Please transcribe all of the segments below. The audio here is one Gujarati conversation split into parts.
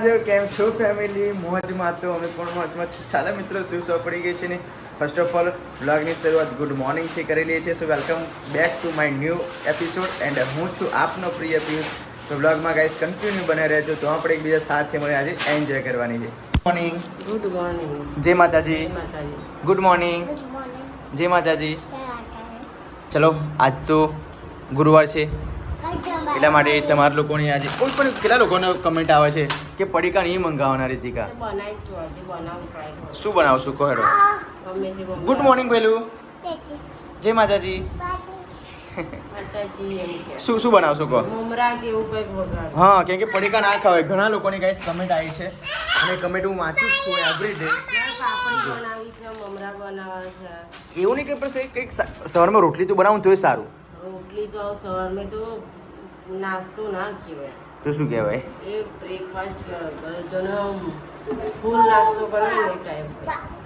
મહાદેવ કેમ છો ફેમિલી મોજમાં તો અમે પણ મોજમાં ચાલે મિત્રો શું સૌ પડી ગઈ છે ને ફર્સ્ટ ઓફ ઓલ વ્લોગની શરૂઆત ગુડ મોર્નિંગથી કરી લઈએ છીએ સો welcome back to my new episode and હું છું આપનો પ્રિય પિયુષ તો વ્લોગમાં ગાઈસ કન્ટિન્યુ બને રહેજો તો આપણે એકબીજા સાથે મળી આજે એન્જોય કરવાની છે મોર્નિંગ ગુડ મોર્નિંગ જય માતાજી ગુડ મોર્નિંગ જય માતાજી ચલો આજ તો ગુરુવાર છે એટલા માટે તમારા લોકોની આજે કોઈ પણ કેટલા લોકોને કમેન્ટ આવે છે કે પડીકા નહીં મંગાવવાના રીતિકા શું બનાવશું કહો હેડો ગુડ મોર્નિંગ પહેલું જય માતાજી શું શું બનાવશો કહો હા કેમ કે પડીકા ના ખાવે ઘણા લોકોની કઈ કમેન્ટ આવી છે અને કમેન્ટ હું વાંચું છું એવરી ડે એવું નહીં કે પછી કંઈક સવારમાં રોટલી તો બનાવું તોય સારું રોટલી તો સવારમાં તો નાસ્તો ના કહેવાય તો શું કહેવાય એ બ્રેકફાસ્ટ કહેવાય જેનો ફૂલ નાસ્તો કરે ને ટાઈમ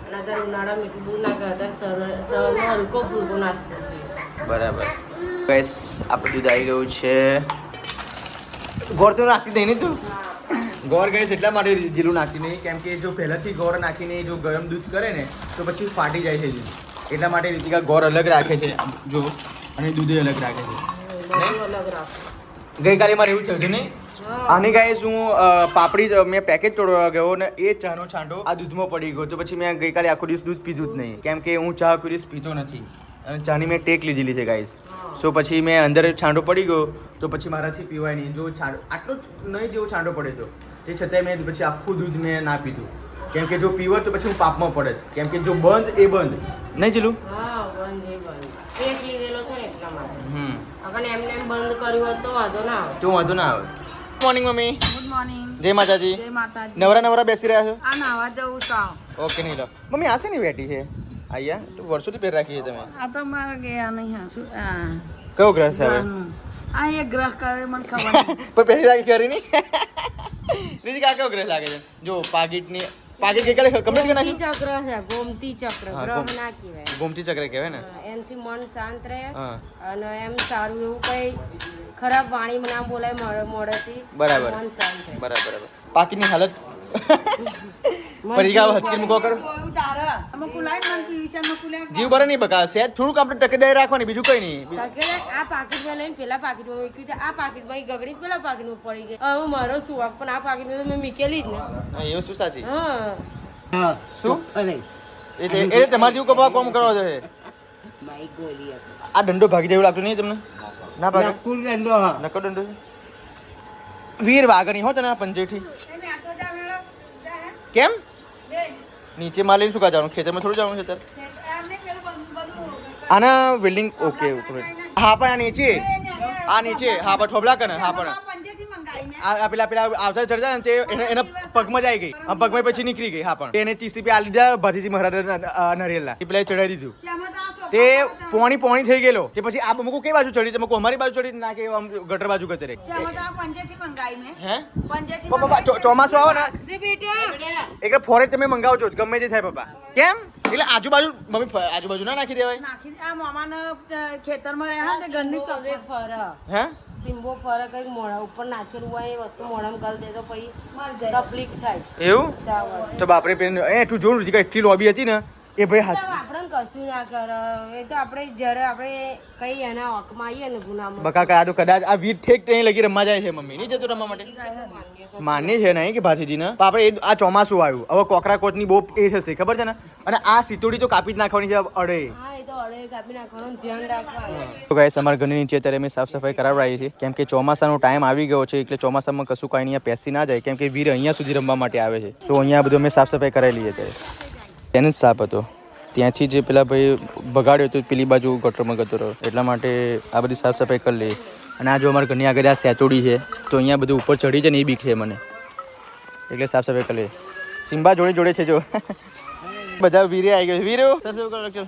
અને અત્યારે ઉનાળામાં એટલું બધું ના કરે અત્યારે સવારમાં હલકો ફૂલકો નાસ્તો બરાબર ગેસ આપણું દૂધ આવી ગયું છે ગોળ તો નાખતી નહીં ને તું ગોળ ગેસ એટલા માટે જીરું નાખતી નહીં કેમ કે જો પહેલાંથી ગોળ નાખીને જો ગરમ દૂધ કરે ને તો પછી ફાટી જાય છે દૂધ એટલા માટે રીતિકા ગોળ અલગ રાખે છે જો અને દૂધ અલગ રાખે છે અલગ રાખો ગઈકાલે મારે એવું થયું છે નહીં આની ગાઈસ હું પાપડી મેં પેકેટ તોડવા ગયો ને એ ચાનો છાંટો આ દૂધમાં પડી ગયો તો પછી મેં ગઈકાલે આખો દિવસ દૂધ પીધું જ નહીં કેમ કે હું ચા આખો દિવસ પીતો નથી અને ચાની મેં ટેક લીધેલી છે ગાઈસ સો પછી મેં અંદર છાંટો પડી ગયો તો પછી મારાથી પીવાય નહીં જો છાંટો આટલો જ નહીં જેવો છાંટો પડે તો તે છતાંય મેં પછી આખું દૂધ મેં ના પીધું કેમ કે જો પીવો તો પછી હું પાપમાં પડે કેમ કે જો બંધ એ બંધ નહીં ચલું હા બંધ એ બંધ એક લીધેલો છે ને એટલા માટે આપણે એમને એમ બંધ કર્યું હોત તો વાંધો ના આવે તો વાંધો ના આવે મોર્નિંગ મમ્મી ગુડ મોર્નિંગ જય માતાજી જય માતાજી નવરા નવરા બેસી રહ્યા છો આ નાવા જવું સાવ ઓકે નહીં લો મમ્મી આ શેની બેઠી છે આયા તો વર્ષોથી પહેર રાખી છે તમે આ તો મારે ગયા નહીં હા શું કયો ગ્રહ છે હવે આ એક ગ્રહ કયો મને ખબર નહીં પણ પહેરી રાખી ખરી નહીં રીતિકા આ કયો ગ્રહ લાગે છે જો પાકીટની પાકીટ ગઈકાલે કમ્પ્લીટ કરી નાખ્યું ચક્ર છે ગોમતી ચક્ર હા, ગ્રહ ના કહેવાય ગોમતી ચક્ર કહેવાય ને એનાથી મન શાંત રહે હા અને એમ સારું એવું કઈ ખરાબ વાણી ના બોલાય મોડેથી બરાબર મન શાંત રહે બરાબર પાકીટની હાલત પરિકા હચકી મૂકો કરો કોઈ તારે અમે કુલાઈ મન પીવી છે અમે કુલાઈ જીવ બરે નહીં બકા સેજ થોડુંક આપણે ટકેદારી રાખવાની બીજું કઈ નહીં આ પાકીટમાં લઈને પેલા પાકીટમાં મૂક્યું છે આ પાકીટમાં ગગડી પેલા પાકીટમાં પડી ગઈ હવે મારો શું વાક પણ આ પાકીટમાં તો મેં મૂકેલી જ ને હા, એવું શું સાચી હા શું એટલે તમારે જેવું કપા કોમ કરવા જોઈએ આ દંડો ભાગી જેવું લાગતું નહીં તમને ના ભાગે નકો દંડો છે વીર વાગણી હો તને આ પંજેઠી કેમ નીચે માં લઈને શું કા જવાનું ખેતરમાં થોડું જવાનું છે ત્યારે આના બિલ્ડિંગ ઓકે હા પણ આ નીચે હા પણ ઠોબલા કરે હા પણ પંજેથી મંગાઈ ને આ પેલા આવતા ચડતા ને તે એના પગમાં જ આવી ગઈ આ પગમાં પછી નીકળી ગઈ હા પણ એને 30 રૂપિયા આ લીધા ભાજીજી મહારાજ નરિયેલના એ પેલા ચડાવી દીધું તેમાં તો આ સોફા તે પોણી થઈ ગયેલો તે પછી આ મૂકું કઈ બાજુ ચડી તમે અમારી બાજુ ચડી ના કે આમ ગટર બાજુ ગતે રહી તેમાં તો આ પંજેથી મંગાઈ ને હે પંજેથી પપ્પા ચોમાસું આવે ને અક્ષય બેટા એટલે ફોરેટ તમે મંગાવો છો ગમે તે થાય પપ્પા કેમ એટલે આજુબાજુ મમ્મી આજુબાજુ ના નાખી દેવાય નાખી આ મામાને ખેતરમાં રહ્યા ને તે ઘરની હવે ફર હે સિમ્બો ફર કઈક મોઢા ઉપર નાખેલું હોય એ વસ્તુ મોઢામાં કરી દે તો પછી મર જાય તકલીફ થાય એવું તાવ તો બાપરે પેન એ તું જોઉં કે એટલી લોબી હતી ને એ ભાઈ હાથ આપણે કશું ના કરે એ તો આપણે જ્યારે આપણે કઈ એના હકમાં આવીએ ને ગુનામાં બકા કા તો કદાચ આ વીર ઠેક ટ્રેન લગી રમવા જાય છે મમ્મી નહીં જતું રમવા માટે માન્ય છે નહીં કે ભાજીજીને આપણે આ ચોમાસું આવ્યું હવે કોકરા કોચની બહુ એ થશે ખબર છે ને અને આ સીતોડી તો કાપી જ નાખવાની છે અડે હા એ તો અડે કાપી નાખવાનું ધ્યાન રાખવાનું તો ગાઈસ અમારા ઘરની નીચે અત્યારે અમે સાફ સફાઈ કરાવડાવી છે કેમ કે ચોમાસાનો ટાઈમ આવી ગયો છે એટલે ચોમાસામાં કશું કાંઈ અહીંયા પેસી ના જાય કેમ કે વીર અહીંયા સુધી રમવા માટે આવે છે સો અહીંયા બધું અમે સાફ સફાઈ કરાવી લઈએ અત્યારે તેને જ સાફ હતો ત્યાંથી જે પેલા ભાઈ બગાડ્યો હતો પેલી બાજુ ગટરમાં ગતો રહ્યો એટલા માટે આ બધી સાફ સફાઈ કરી લઈએ અને આ જો અમારા ઘરની આગળ આ સેતોડી છે તો અહીંયા બધું ઉપર ચડી જાય ને એ બીક છે મને એટલે સાફ સફાઈ કરી લઈએ સિમ્બા જોડે છે જો બધા વીરે આવી ગયો વીરો સાફ સફાઈ કરો રાખજો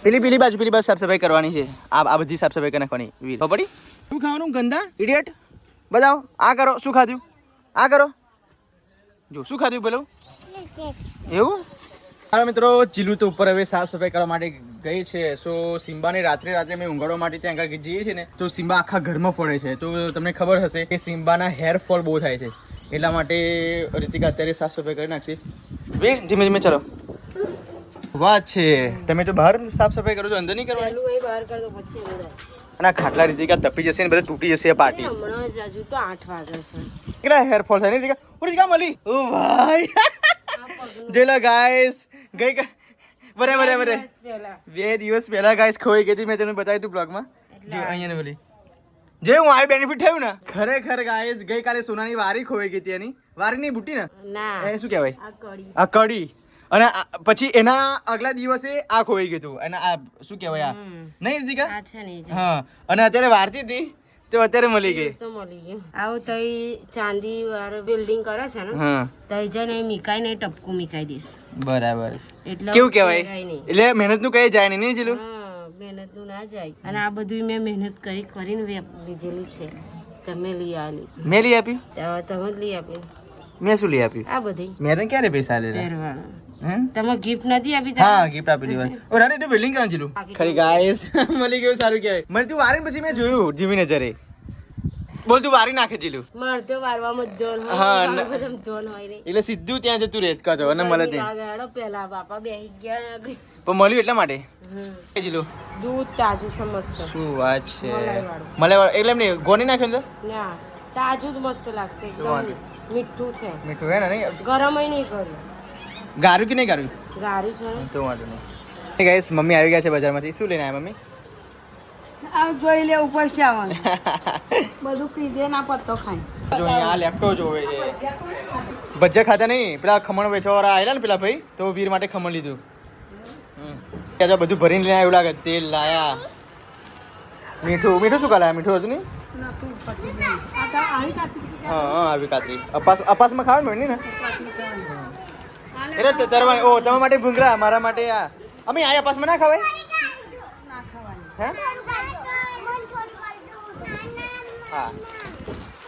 પેલી બાજુ સાફ સફાઈ કરવાની છે આ બધી સાફ સફાઈ કરી નાખવાની વીર ખબર પડી શું ખાવાનું ગંદા ઇડિયટ બતાવો આ કરો શું ખાધું આ કરો જો શું ખાધું પેલું એવું હાલો મિત્રો ચીલું તો ઉપર હવે સાફ સફાઈ કરવા માટે ગઈ છે સો સિમ્બાને રાત્રે મેં ઊંઘાડવા માટે ત્યાં આગળ જઈએ છીએ ને તો સિમ્બા આખા ઘરમાં ફરે છે તો તમને ખબર હશે કે સિમ્બાના હેર ફોલ બહુ થાય છે એટલા માટે રીતિકા અત્યારે સાફ સફાઈ કરી નાખશે વે ધીમે ધીમે ચલો વાત છે તમે તો બહાર સાફ સફાઈ કરો છો અંદર નહીં કરવાની પહેલું એ બહાર કર દો પછી અંદર અને આ ખાટલા રીતિકા તપી જશે ને બધા તૂટી જશે આ પાર્ટી હમણાં જ હજુ તો 8 વાગે છે કેટલા હેરફોલ થાય ને રીતિકા મળી ઓ ભાઈ જોઈ લો ગાઈસ ગઈ બરાબર પહેલા 2 દિવસ પહેલા ગાઈસ ખોઈ ગઈ હતી મેં તને બતાવ્યું હતું બ્લોગમાં જો અહીંયા બોલી જે હું આ બેનિફિટ થયું ને ખરેખર ગાઈસ ગઈકાલે સોનાની વારી ખોઈ ગઈ હતી એની વારી નહીં બુટી ને ના એ શું કહેવાય આ કડી આ કડી અને પછી એના આગલા દિવસે આ ખોઈ ગયું હતું અને આ શું કહેવાય આ નહીં રીતિકા આ છે ને હા અને અત્યારે વારતી હતી તો અત્યારે મળી ગઈ તો મળી ગયું આવું તઈ ચાંદી વાળો બિલ્ડિંગ કરે છે ને હા તઈ જઈને મીકાઈ નહીં ટપકું મીકાઈ દઈશ બરાબર એટલે કેવું કહેવાય કહેવાય નહીં. એટલે મહેનતનું કઈ જાય નહીં જીલું હા મહેનતનું ના જાય અને આ બધું મેં મહેનત કરીને લીધેલી છે તમે લઈ આવેલી મેં લઈ આપ્યું તમે જ લઈ આપી મેં શું લઈ આપ્યું આ બધી મેં તને ક્યારે પૈસા લેલા પહેરવાનું હે તમે ગિફ્ટ નથી આપી હા ગિફ્ટ આપેલી વાત ઓ રાતે તો બિલ્ડિંગ કામ જીલું ખરી ગાઈસ મળી ગયું સારું કહેવાય મને તું વારી પછી મેં જોયું જીવી નજરે બોલ તું વારી નાખે જીલું માર તો વારવામાં જ જોન હા, હોય ન- બધામાં જોન હોય નહીં એટલે સીધું ત્યાં જતું રહે કાતો અને મળે તે હેડો પેલા બાપા બેહી ગયા આગળ. પણ મળ્યું એટલા માટે હમ. જીલું દૂધ તાજું છે મસ્ત શું વાત છે મલાઈવાળું. મલાઈવાળું એટલે એમ નહીં ગોની નાખ્યું અંદર ના તાજું જ મસ્ત લાગશે એકદમ મીઠું છે મીઠું હે ને નહીં ગરમ નહીં કર્યું ગારું કે નહીં ગારું ગારું છે ને તો વાંધો નહીં ગાઈસ મમ્મી આવી ગયા છે બજારમાંથી શું લઈને આવ્યા મમ્મી આ જોઈ લે ઉપર છે આવવાનું બધું કીધે ના પત્તો ખાય જો અહીંયા આ લેપટોપ જોવે છે ભજીયા ખાતા નહીં પેલા ખમણ વેચવાવાળા આવેલા ને પેલા ભાઈ તો વીર માટે ખમણ લીધું ત્યાં તો બધું ભરીને લઈને એવું લાગે તેલ લાયા મીઠું શું કાલા મીઠું હતું નહીં નતું પતી ગયું. આ તો આવી કાપી હા આવી કાતરી અપાસમાં ખાવાનું ને એટલે તરવાની ઓ તમારા માટે ભૂંગળા મારા માટે આ અમે આ અપાસમાં ના ખવાય ના ખાવાની હે હા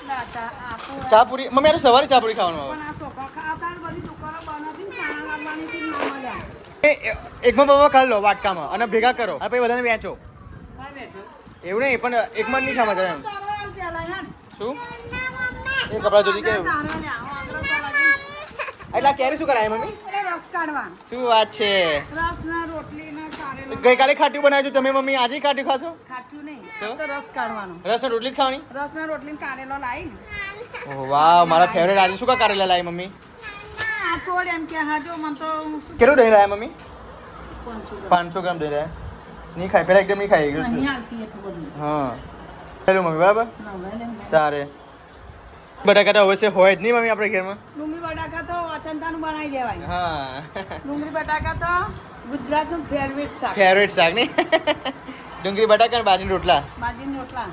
લાતા આપો ચા પૂરી મમ્મી યાર સવારે ચા પૂરી ખાવાનું પણ આ છોકરા ખાતા ને બધી દુકાનો બનાવતી ને ચાણા લાવવાની થી ના મળ્યા આવે એકમાં બાબા ખાઈ લો વાટકામાં અને ભેગા કરો અને પછી બધાને વેચો એવું નહીં પણ એકમાં જ નહીં ખાવા જાય એમ તારો આમ પેલા હેડ શું એ કપડા જોડી કે તારો લે આંગળો તો લાગી એટલે આ કેરી શું કરાય મમ્મી એ રસ કાઢવા શું વાત છે રસ ના રોટલી ના કારેલા ગઈકાલે ખાટ્યું બનાવ્યું હતું તમે મમ્મી આજે ખાટ્યું ખાશો ખાટું નહીં શું? આ તો રસ કાઢવાનો રસ ને રોટલી જ ખાવાની રસ ના રોટલી ને કારેલો લાવી ને ઓહ વાહ મારા ફેવરેટ આજે શું કા કારેલા લાવી મમ્મી આ તોડ એમ કે હા જો મને તો હું શું કેટલું દહીં લાયા મમ્મી પંચું 500 ગ્રામ દહીં લાયા નહીં ખાય પેલા એકદમ નહીં ખાઈ ગયું અહીં હાલતી એટલું બધું હા હેલો મમ્મી બરાબર નવરે લે. તારે બટાકા તો અવશ્ય હોય જ નહીં મમ્મી આપણે ઘરમાં ડુંગળી બટાકા તો અચંતાનું બનાવી દેવાય હા ડુંગળી બટાકા તો ગુજરાતનું ફેવરેટ શાક ફેવરેટ શાક નહીં ડુંગળી બટાકા અને બાજરીના રોટલા બાજરીના રોટલા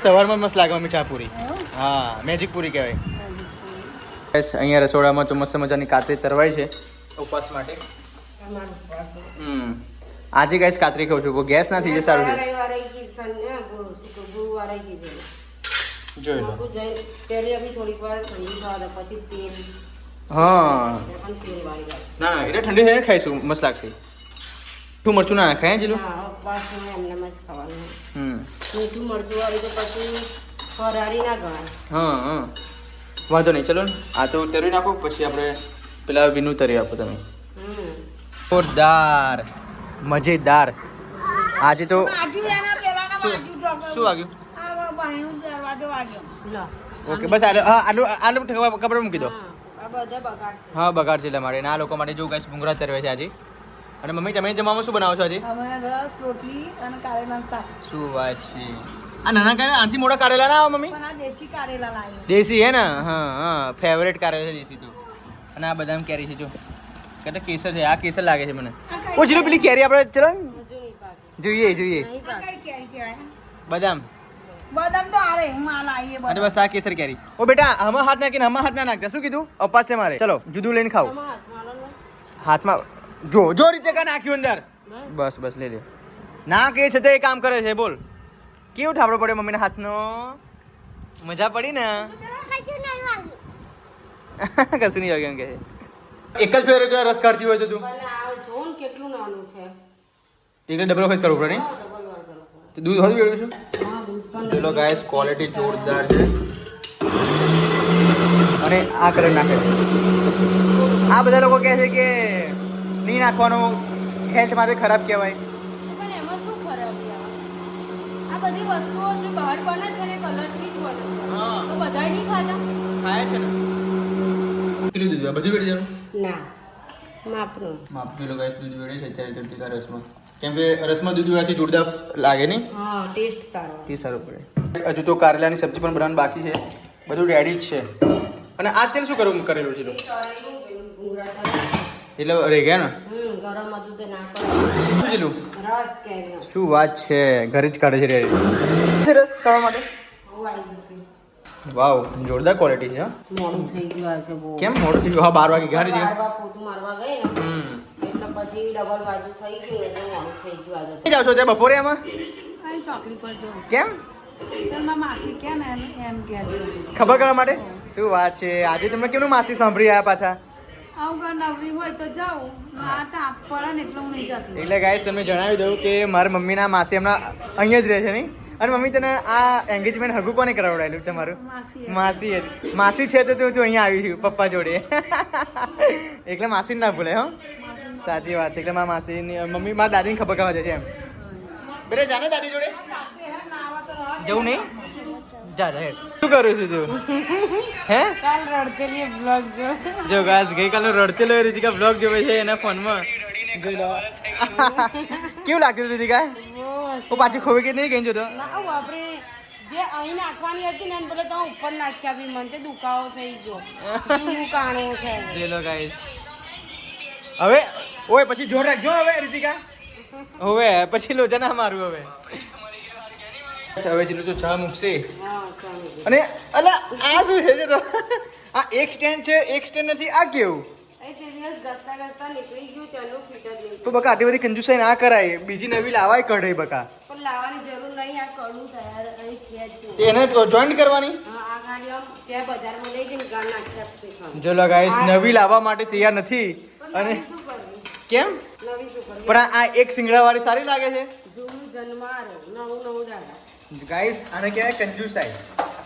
સવારમાં મસ્ત લાગે મમ્મી ચા પૂરી એવું? હા મેજિક પૂરી કહેવાય બસ અહીંયા રસોડામાં તો મસ્ત મજાની કાતરી તરવાઈ છે ઉપવાસ માટે તમારું પાસે. આજે ગાઈસ કાતરી ખાઉં છું ગેસ ના થઈ જાય સારું છે રવિવારે ગુરુવારે કીધેલું જોઈ લો હું જઈ પહેલી અભી થોડીક વાર ઠંડી થવા દે પછી તેલ હા પણ તેલ વાળી જાય ના ના એટલે ઠંડી થઈને ખાઈશું મસ્ત લાગશે મીઠું મરચું ના નાખાય જીલું હા ઉપવાસમાં એમનેમ જ ખાવાનું હમ મીઠું મરચું વાળી તો પછી ફરારી ના ગણાય હા હા વાંધો નહીં ચલો ને આ તો તરી નાખો પછી આપણે પેલા વિનું તરી આપો તમે હમ જોરદાર મજેદાર આજે તો વાગ્યું એના પેલાના વાગ્યું તો શું વાગ્યું આ બાયણું દરવાજો વાગ્યો લો ઓકે બસ આટલું કપડા મૂકી દો હા આ બધા બગાડશે હા બગાડ છે એટલે મારે અને આ લોકો માટે જો ગાઈસ ભૂંગળા તરવે છે આજે અને મમ્મી તમે જમવામાં શું બનાવો છો આજે અમે રસ રોટલી અને કારેલાનું શાક શું વાત છે આ નાના કારેલા આનાથી મોટા કારેલા ના આવે મમ્મી પણ આ દેશી કારેલા લાવી દેશી હે ને હા હા ફેવરેટ કારેલા છે દેશી તો અને આ બદામ કેરી છે જો કે કેસર છે આ કેસર લાગે છે મને ઓ ચલો પેલી કેરી આપણે ચલો ને હજુ નહીં પાકે જોઈએ જોઈએ નહીં આ પાકે કઈ કેરી કહેવાય બદામ બદામ તો આરે હું આ લાવીએ અને બદામ બસ આ કેસર કેરી ઓ બેટા આમાં હાથ નાખીને આમાં હાથ ના નાખતા શું કીધું અપાસ છે મારે ચલો જુદું લઈને ખાઓ તમારા હાથમાં લો ને. હાથમાં જો રીતે કા નાખ્યું અંદર બસ બસ લઈ લે ના કે છે તે એ કામ કરે છે બોલ કેવું ઠાબડો પડ્યો મમ્મીના હાથનો મજા પડી ને કશું નહીં વાગ્યું એમ કે છે. એક જ ફેર રસ કાઢતી હોય તો તું પણ આ જો ને કેટલું નાનું છે એટલે ડબલ વખત કરવું પડે નહીં ડબલ વાર કરો તો દૂધ હોય વેળ્યું છું હા દૂધ પણ ચલો ગાઈસ ક્વોલિટી જોરદાર છે અને આ કલર નાખે છે. આ બધા લોકો કહે છે કે નહીં નાખવાનું, હેલ્થ માટે ખરાબ કહેવાય. પણ એમાં શું ખરાબ યાર? આ બધી વસ્તુઓ જે બહાર બને છે ને કલરથી જ બને છે. હા. તો બધાય નહીં ખાતા? ખાય છે ને. કેટલું દૂધ બધું વેડી જવાનું ના માપનું. માપ પેલો ગાઈસ દૂધ વેડે છે અત્યારે તુલસીકા રસમાં, કેમ કે રસમાં દૂધ વેડાથી જોરદાર લાગે નહીં, હા ટેસ્ટ સારો. એ સારું પડે. હજુ તો કારેલાની સબ્જી પણ બનાવવાનું બાકી છે, બધું રેડી જ છે. અને આ તેલ શું કરેલું છે એ તળેલું પેલું ભૂંગળા તળેલા. એટલે રહી ગયા ને ગરમ હતું તે નાખો. શું ચીલું રસ કેરીનો. શું વાત છે, ઘરે જ કાઢે છે રેડી રસ કરવા માટે. હું આવી જશે. વાવ, જોરદાર ક્વોલિટી છે. હા, મોડું થઈ ગયું આજે બહુ. કેમ મોડું થયું? હા 12 વાગે ઘરે બાર વાર પોતું મારવા ગઈ ને હમ એટલે પછી ડબલ બાજુ થઈ ગયું એટલે મોડું થઈ ગયું આજે. જાવ છો ત્યાં બપોરે આમાં? અહીં ચોકડી પર જો કેમ? મારા માસી કે ને એમ કે ખબર કરવા માટે. શું વાત છે, આજે તમે કેમનું માસી સાંભળી આવ્યા પાછા? આવું ઘર નવરી હોય તો જાઉં, આ તાપ પડે ને એટલે હું નહીં જતી. એટલે ગાઈસ તમને જણાવી દઉં કે મારા મમ્મીના માસી હમણાં અહીંયા જ રહે છે નહીં. અને મમ્મી તને આ એન્ગેજમેન્ટ હગું કોને કરાવડાયેલું તમારું? માસી માસી જ. માસી છે તો તું અહીંયા આવી છું પપ્પા જોડે. એટલે માસીને ના ભૂલે. હો, સાચી વાત છે. એટલે મારા માસીની મમ્મી મારા દાદીને ખબર કરવા જાય છે એમ. બેટા જાને દાદી જોડે જવું નહીં? જા જા હેડ. શું કરું છું તું? હે કાલ રડતેલી બ્લોગ જો જો ગાઈસ ગઈકાલનો રડતેલો રિતિકા બ્લોગ જોવે છે એના ફોનમાં. જોઈ લો. કેવું લાગતું રિતિકા? હું પાછી ખોવી કે નહીં ગઈ જોતો? ના બાપરે, જે અહીં નાખવાની હતી ને બોલે તો ઉપર નાખ્યા બી મને તે દુખાવો થઈ ગયો. જૂનું કાણું છે. જોઈ લો ગાઈસ. હવે ઓય પછી જોર રાખજો હવે રિતિકા. હવે પછી લોચા ના મારું હવે. હવે જેટલું તો ચા મૂકશે. હા ચાલો. અને અલા આ શું છે તો? આ એક સ્ટેન્ડ છે, એક સ્ટેન્ડ નથી. આ કેવું? એ તે દિવસ ઘસતા ઘસતા નીકળી ગયું તેનું ફીટ જ નહીં. તો બકા આટલી બધી કંજુસાઈ ના કરાય, બીજી નવી લાવાય કઢાઈ બકા. પણ લાવવાની જરૂર નહીં, આ કડું તૈયાર અહીં છે જ જો. એને જોઈન્ટ કરવાની. હા આ ખાલી આમ ત્યાં બજારમાં લઈ જઈને ગાળ નાખી આપશે ખાલી. જો લો ગાઈસ નવી લાવવા માટે તૈયાર નથી. પણ અને નવી શું કરવી? કેમ? નવી શું કરવી? પણ આ એક સિંગડાવાળી સારી લાગે છે. જૂનું જન્મારો નવું નવું દાડા. ગાઈસ આને કહેવાય કંજુસાઈ.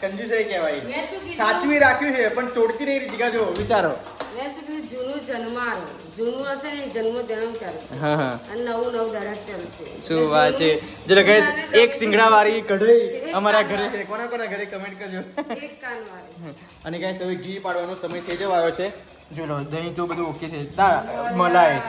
કંજુસાઈ કહેવાય. મેં શું કીધું? સાચવી રાખ્યું છે પણ તોડતી નહીં રીતિકા. જો વિચારો. મેં શું કીધું? જૂનું જન્મારો. જૂનું હશે ને જન્મ જન્મ ચાલશે હા હા, અને નવું નવું દાડા ચાલશે. શું વાત છે. જો ગાઈસ એક સિંગડાવાળી કઢાઈ અમારા ઘરે છે. કોના કોના ઘરે કમેન્ટ કરજો. એક કાન વાળી. અને ગાઈસ હવે ઘી પાડવાનો સમય થઈ જવા આવ્યો છે. જો લો દહીં તો બધું ઓકે છે. મલાઈ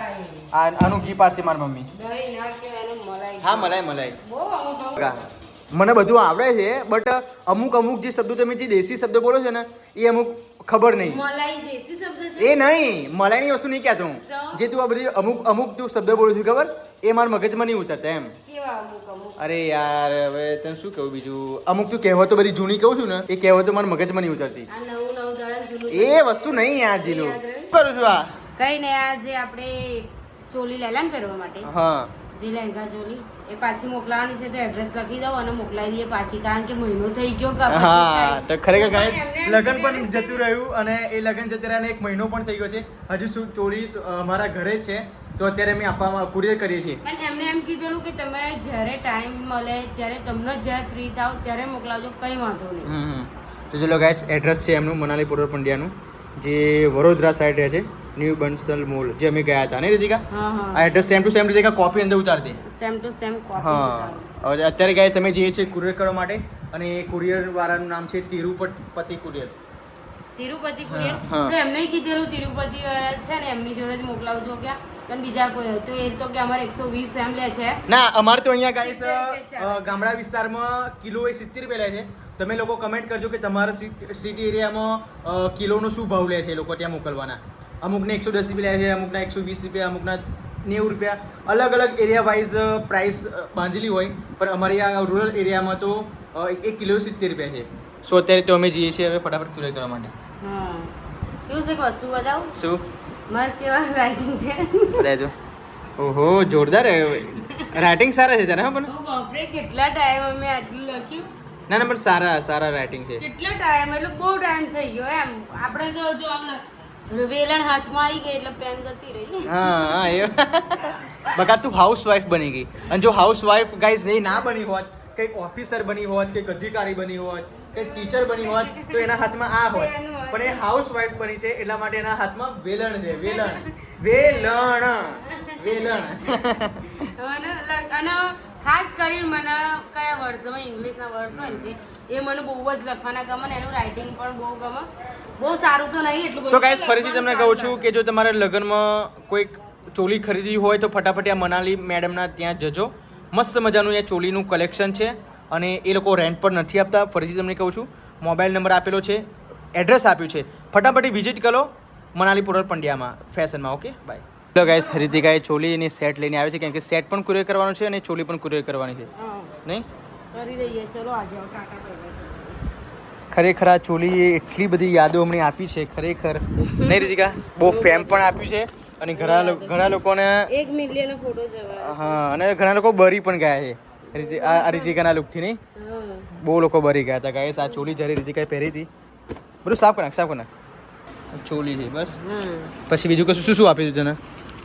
આનું ઘી પાડશે મારી મમ્મી. દહીં ના કહેવાય એને મલાઈ. હા મલાઈ મલાઈ. બહુ અનુભવ. મને બધું આવડે છે બટ અમુક અમુક જે શબ્દો તમે જે દેશી શબ્દ બોલો છો ને એ અમુક ખબર નહીં. મલાઈ દેશી શબ્દ છે. એ નહીં, મલાઈની વસ્તુ નહીં કહેતો હું. જે તું આ બધી અમુક અમુક તું શબ્દ બોલું છું ખબર, એ મારા મગજમાં નહીં ઉતરતા એમ. કેવા અમુક અમુક? અરે યાર હવે તને શું કહું બીજું. અમુક તું કહેવતો બધી જૂની કહું છું ને એ કહેવતો મારા મગજમાં નહીં ઉતરતી. આ નવું નવું દાડા જૂનું. એ વસ્તુ નહીં યાર જીલું. શું કરું છું આ? કઈ ને આ જે આપણે ચોલી લેલા ને પહેરવા માટે હા જે લહેંગા ચોલી એ પાછી મોકલાવાની છે તો એડ્રેસ લખી દઉં અને મોકલાવી દઈએ પાછી, કારણ કે મહિનો થઈ ગયો કે 25 હા તારીખ. તો ખરેખર ગાઈસ એમને એમ લગન પણ કીધેલું જતું રહ્યું અને એ લગન જતું રહ્યા એક મહિનો પણ થઈ ગયો છે. હજુ શું ચોરી અમારા ઘરે જ છે તો અત્યારે અમે આપવામાં કુરિયર કરીએ છીએ. પણ એમને એમ કીધેલું કે તમે જ્યારે ટાઈમ મળે ત્યારે તમને જ્યારે ફ્રી થાવ ત્યારે મોકલાવજો, કંઈ વાંધો નહીં. તો ચલો ગાઈસ એડ્રેસ છે એમનું મનાલી પૂર્વ પંડ્યાનું, જે વડોદરા સાઈડ રહે છે, ન્યૂ બંસલ મોલ, જે અમે ગયા હતા ને રીતિકા. હા હા આ address same to same Ritika copy અંદર ઉતાર દે. Same to same copy. હા હવે અત્યારે ગાઈસ અમે જઈએ છીએ કુરિયર કરવા માટે અને એ કુરિયર વાળાનું નામ છે તિરુપતિ કુરિયર. તિરુપતિ કુરિયર. હા. તો એમને કીધેલું તિરુપતિ વાળા છે ને એમની જોડે જ મોકલાવજો ક્યાં, પણ બીજા કોઈ હોય તો એ તો કે અમારે 120 એમ લે છે. ના અમારે તો અહીંયા ગાઈસ 70 રૂપિયા ચાલે છે. ગામડા વિસ્તારમાં કિલો એ 70 રૂપિયા લે છે. તમે લોકો કમેન્ટ કરજો કે તમારા સિટી એરિયામાં કિલોનો શું ભાવ લે છે એ લોકો ત્યાં મોકલવાના. અમુકને 110 રૂપિયા લે છે, અમુકના 120 રૂપિયા, અમુકના 90 રૂપિયા. અલગ અલગ એરિયા વાઇઝ પ્રાઇસ બાંધેલી હોય, પણ અમારી આ રૂરલ એરિયામાં તો 1 કિલો 70 રૂપિયા છે. સો અત્યારે તો અમે જઈએ છીએ હવે ફટાફટ કુરિયર કરવા માટે. હા કેવું છે કે વસ્તુ બતાવું શું મારે કેવા રાઇટિંગ છે. રહેજો. ઓહો જોરદાર રાઇટિંગ સારા છે તારા. હા પણ ઓ બાપરે કેટલા ટાઈમ અમે આટલું લખ્યું. ના ના પણ સારા રાઇટિંગ છે. કેટલો ટાઈમ એટલે બહુ ટાઈમ થઈ ગયો એમ. આપણે તો જો આમ વેલણ હાથમાં આવી ગઈ એટલે પેન જતી રહી. હા એ બકા તું હાઉસ વાઇફ બની ગઈ. અને જો હાઉસ વાઇફ ગાઈઝ એ ના બની હોત, કંઈક ઓફિસર બની હોત, કંઈક અધિકારી બની હોત, કે ટીચર બની હોત તો એના હાથમાં આ હોય, પણ એ હાઉસ વાઇફ બની છે એટલા માટે એના હાથમાં વેલણ છે. વેલણ. અને ખાસ કરીને મને કયા વર્ષોમાં ઇંગ્લિશના વર્ષ હોય ને એ મને બહુ જ લખવાના ગમે ને એનું રાઇટિંગ પણ બહુ ગમે. બહુ સારું તો નહીં એટલું બધું. તો ગાઈસ ફરીથી તમને કહું છું કે જો તમારે લગ્નમાં કોઈક ચોલી ખરીદવી હોય તો ફટાફટ આ મનાલી મેડમના ત્યાં જજો. મસ્ત મજાનું એ ચોલીનું કલેક્શન છે અને એ લોકો રેન્ટ પર નથી આપતા. ફરીથી તમને કહું છું, મોબાઈલ નંબર આપેલો છે, એડ્રેસ આપ્યું છે, ફટાફટ વિઝિટ કરો મનાલી પોર્ટલ પંડ્યામાં ફેશનમાં. Okay bye. તો ગાઈસ હૃતિકાએ ચોલીની સેટ લઈને આવે છે કેમ કે સેટ પણ કુરિયર કરવાનું છે અને ચોલી પણ કુરિયર કરવાની છે. નહીં કરી દઈએ. ચલો આજે ટાટા. ખરેખર આ ચોલીએ એટલી બધી યાદો અમને આપી છે ખરેખર. નહીં હૃતિકા? બહુ ફેમ પણ આપ્યું છે અને ઘણા લોકોને 1 મિલિયન ફોટો જવા. હા, અને ઘણા લોકો બરી પણ ગયા છે આ હૃતિકાના લુકથી. નહીં, બહુ લોકો બરી ગયા હતા ગાઈસ. આ ચોલી જ્યારે હૃતિકાએ પહેરી હતી, બધું સાફ કરી નાખ. ચોલી છે બસ. પછી બીજું કશું શું આપ્યું તને?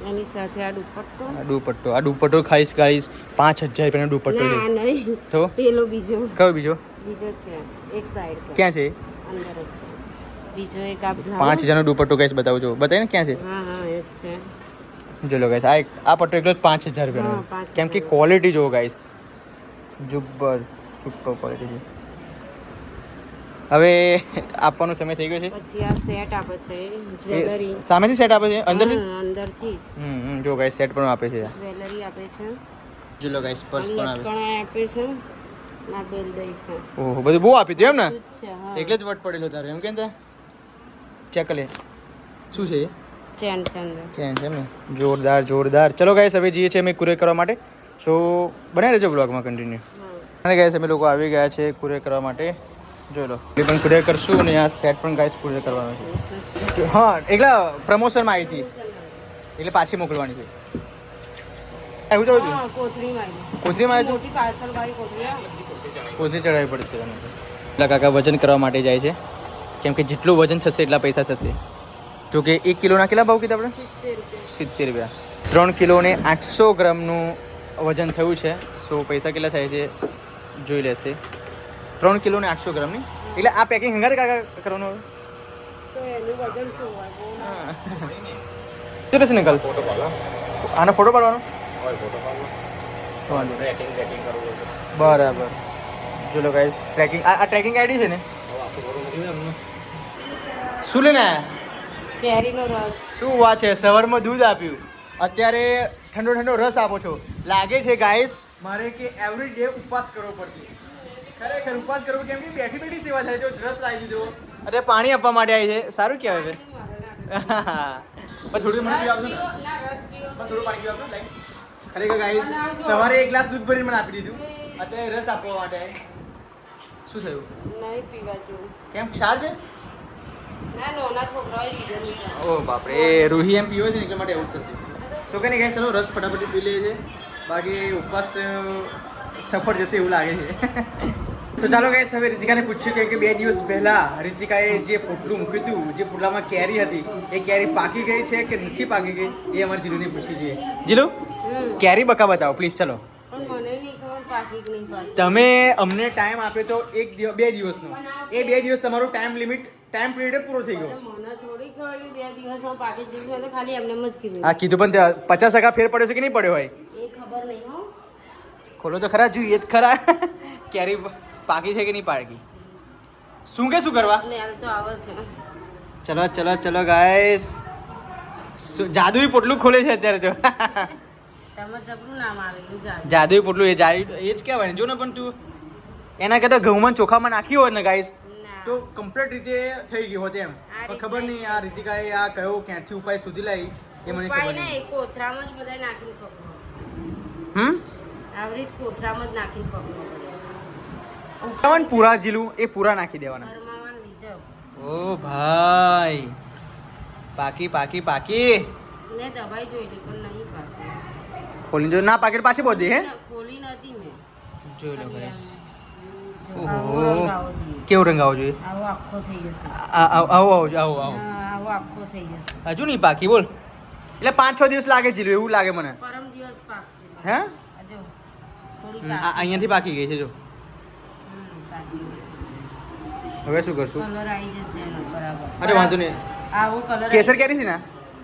એની સાથે આ દુપટ્ટો ખાઈશ ગાઈસ 5000 રૂપિયાનો દુપટ્ટો છે. ના નહીં, તો પેલો બીજો. કયો બીજો? બીજો છે એક સાઈડ પર. ક્યાં છે? અંદર જ છે બીજો એક. આ 5000 નો દુપટ્ટો ગાઈસ બતાવજો. બતાવી ને ક્યાં છે? હા એ જ છે. જો લો ગાઈસ, આ પટ્ટો એકલો 5000 રૂપિયાનો. કેમ કે ક્વોલિટી જો ગાઈસ, જબ્બર સુપર ક્વોલિટી છે. હવે આપવાનો સમય થઈ ગયો છે. પછી આ સેટ આપે છે જ્વેલરી. સામેથી સેટ આપે છે અંદરથી? અંદરથી જ. જો ગાઈસ સેટ પણ આપે છે. જ્વેલરી આપે છે. જો લો ગાઈસ પર્સ પણ આવે. લટકણ આપે છે. ના બેલ દઈ છે. ઓહો, બધું બહુ આપી દીધું એમ ને? છે હા. એકલે જ વટ પડેલો તારો એમ કેમ? ચેક લે શું છે? ચેન છે અંદર. ચેન છે ને? જોરદાર. ચલો ગાઈસ હવે જઈએ છીએ અમે કુરિયર કરવા માટે. સો બનાવી રહેજો બ્લોગમાં કન્ટિન્યુ. અને ગાઈસ અમે લોકો આવી ગયા છે કુરિયર કરવા માટે. જોઈ લો, એ પણ કુરિયર કરશું અને આ સેટ પણ ગાઈસ કુરિયર કરવાનો છે. હા, એકલા પ્રમોશનમાં આવી હતી એટલે પાછી મોકલવાની છે. એવું જોયું હતું? હા, કોથળીમાં કોથળીમાં મોટી પાર્સલ વાળી કોથળી. કોથળી ચડાવવી પડશે. એટલા કાકા વજન કરવા માટે જાય છે કેમ કે જેટલું વજન થશે એટલા પૈસા થશે. જો કે 1 કિલોના કેટલા ભાવ કીધા આપણે? 70 રૂપિયા. 3 કિલો ને 800 ગ્રામનું વજન થયું છે. સો પૈસા કેટલા થાય છે જોઈ લેશે. 3 કિલો ને 800 ગ્રામની. એટલે આ પેકિંગ હંગારે કાકા કરવાનું હવે? તો એનું વજન શું હોય? શું રહેશે ને કાલ? આનો ફોટો પાડવાનો? બરાબર. જો લો ગાઈસ, ટ્રેકિંગ આ ટ્રેકિંગ આઈડી છે ને? શું લઈને આયા? કેરીનો રસ. શું વાત છે, સવારમાં દૂધ આપ્યું, અત્યારે ઠંડો રસ આપો છો. લાગે છે ગાઈસ મારે કે એવરી ડે ઉપવાસ કરવો પડશે. ખરેખર ઉપવાસ કરવો કેમ કે બેઠી સેવા થાય. જો રસ લાવી દીધો, અત્યારે પાણી આપવા માટે આવી છે. સારું કહેવાય. પણ થોડું મને પીવા આપજો ને. થોડું પાણી પીવા આપજો. ખરેખર ગાઈસ સવારે 1 ગ્લાસ દૂધ ભરીને મને આપી દીધું, અત્યારે રસ આપવા માટે. શું થયું? નહીં પીવા જેવું. કેમ ક્ષાર છે? ના નાના છોકરાઓએ લીધેલું છે. ઓ બાપરે, રૂહી એમ પીવો છે ને એટલા માટે એવું જ થશે. તો કંઈ નહીં ગાઈસ, ચલો રસ ફટાફટ પી લઈએ છે. બાકી ઉપવાસ સફળ જશે એવું લાગે છે. તો ચાલો ગાઈસ, હવે રિતિકાને પૂછ્યું કે 2 દિવસ પહેલા રિતિકાએ જે પોટલું મૂક્યું હતું, જે પોટલામાં કેરી હતી, એ કેરી પાકી ગઈ છે કે નથી પાકી ગઈ એ અમારી જીલુને પૂછી જોઈએ. જીલુ, કેરી બકા બતાવો પ્લીઝ. ચલો, પણ મને નહીં ખબર પાકી કે નહીં પાકી. તમે અમને ટાઈમ આપ્યો તો 2 દિવસનો, એ 2 દિવસ તમારો ટાઈમ પીરિયડ પૂરો થઈ ગયો. મને થોડી ખબર કે 2 દિવસમાં પાકી જશે. મેં તો ખાલી એમને જ કીધું. આ કીધું પણ 50% ફેર પડ્યો છે કે નહીં પડ્યો હોય? એ ખબર નહીં હો. ખોલો તો ખરા, જોઈએ જ ખરા કેરી પાકી છે કે નહીં પાકી. શું કરવા? સ્મેલ તો આવે છે. ચલો ગાઈસ, જાદુઈ પોટલું ખોલે છે અત્યારે તો. તેમાં જબરું નામ આવેલું જાદુઈ પોટલું, એ જ કહેવાય ને. જો ને પણ તું એના કરતા ઘઉંમાં ચોખામાં નાખ્યું હોય ને ગાઈસ તો કમ્પ્લીટ રીતે થઈ ગયું હોત એમ. પણ ખબર નહીં આ રીતિકાએ આ કયો ક્યાંથી ઉપાય સુધી લાવી એ મને ખબર નહીં. કોથરામાં જ બધા નાખીને પકડો. આવી રીતે કોથરામાં જ નાખીને પકડો. પૂરા જીલું એ પૂરા નાખી દેવાના. ગરમાવાનું લીધો. ઓ ભાઈ, પાકી ને દબાઈ જોઈ લી પણ નહીં પાકી. ખોલી જો ના પાકેટ પાછી બોધી હે. ખોલી નથી મેં. જોઈ લો ગાઈસ. આવો રંગ આવો જોઈએ. કેવો રંગ આવો જોઈએ? આવો આખો થઈ જશે. આવો આવો આખો થઈ જશે. હજુ નહીં પાકી બોલ. એટલે 5-6 દિવસ લાગે જીલું એવું લાગે મને. પરમ દિવસ પાકશે. હે? જો થોડી અહીંયાથી પાકી ગઈ છે જો. હવે શું કરશું? કલર આવી જશે એનો બરાબર. અરે વાંધો નહીં. આવો કલર કેસર કેરી છે ને?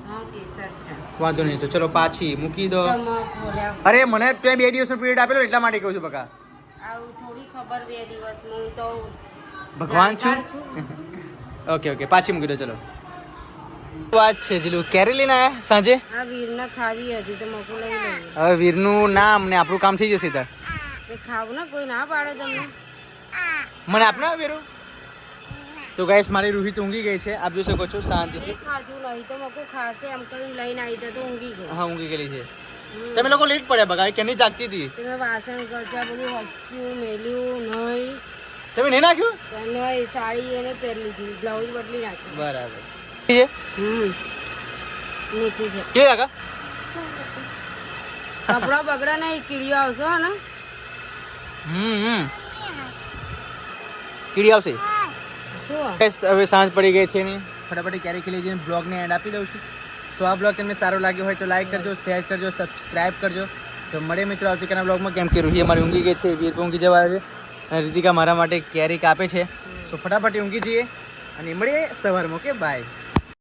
હા કેસર છે. વાંધો નહીં, તો ચલો પાછી મૂકી દો. તમે બોલ્યા અરે મને ત્યાં 2 દિવસનો પીરિયડ આપેલો એટલા માટે કહું છું બકા. આવું થોડી ખબર 2 દિવસનું હું તો ભગવાન છું. જાણકાર ઓકે ઓકે, પાછી મૂકી દો ચલો. વાત છે જીલું, કેરી લઈને આયા સાંજે? આ વીરને ખાવી હતી તો મકુ લઈ લઈએ. હવે વીરનું નામ ને આપણું કામ થઈ જશે તાર. એ ખાવ ને કોઈ ના પાડે તમને. મને આપને વીરું. તો ગાઈસ મારી રૂહી તો ઊંઘી ગઈ છે, આપ જોઈ શકો છો શાંતિથી. એ ખાધું નહીં તો મકુ ખાશે એમ કરીને લઈને આવી તો ઊંઘી ગઈ. હા ઊંઘી ગયેલી છે. તમે લોકો લેટ પડ્યા બગા, કેની જાગતી હતી? તમે વાસણ કરતા બધું હચક્યું મેલ્યું નહીં તમે નહીં નાખ્યું? નહીં સાડી એને પહેરી લીધી બ્લાઉઝ બદલી નાખ્યું. બરાબર છે. મીઠી છે કેવી લાગા? કપડા બગડા નહીં કીડીઓ આવશે હો ને. કીડી આવશે. શું Guys, હવે સાંજ પડી ગઈ છે ને ફટાફટ ક્યારે ખીલી જઈને બ્લોગને એન્ડ આપી દઉં છું. સો આ બ્લોગ તમને સારો લાગ્યો હોય તો લાઈક કરજો, શેર કરજો, સબસ્ક્રાઇબ કરજો. તો મળે મિત્રો આવતીકાલના બ્લોગમાં. કેમ કે રૂહી અમારી ઊંઘી ગઈ છે, વીર પણ ઊંઘી જવા છે અને રીતિકા મારા માટે કેરી કાપે છે. તો ફટાફટ ઊંઘી જઈએ અને મળીએ સવારમાં. Okay bye.